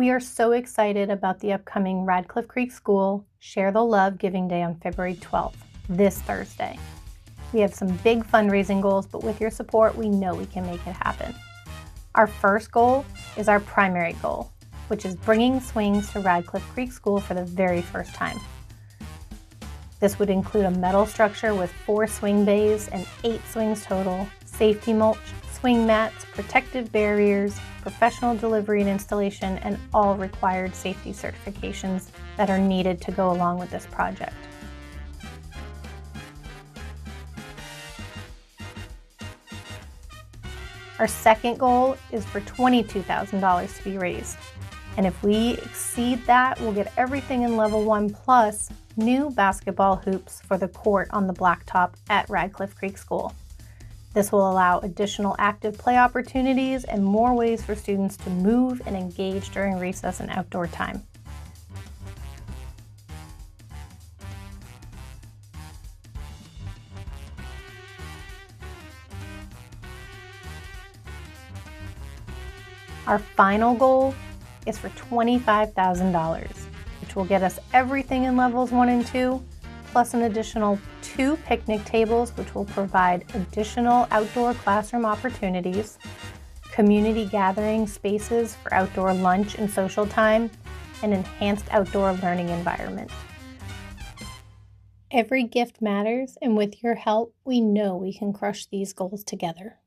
We are so excited about the upcoming Radcliffe Creek School Share the Love Giving Day on February 12th, this Thursday. We have some big fundraising goals, but with your support, we know we can make it happen. Our first goal is our primary goal, which is bringing swings to Radcliffe Creek School for the very first time. This would include a metal structure with 4 swing bays and 8 swings total, safety mulch, swing mats, protective barriers, professional delivery and installation, and all required safety certifications that are needed to go along with this project. Our second goal is for $22,000 to be raised. And if we exceed that, we'll get everything in level 1 plus new basketball hoops for the court on the blacktop at Radcliffe Creek School. This will allow additional active play opportunities and more ways for students to move and engage during recess and outdoor time. Our final goal is for $25,000, which will get us everything in levels 1 and 2, plus an additional 2 picnic tables, which will provide additional outdoor classroom opportunities, community gathering spaces for outdoor lunch and social time, and enhanced outdoor learning environment. Every gift matters, and with your help, we know we can crush these goals together.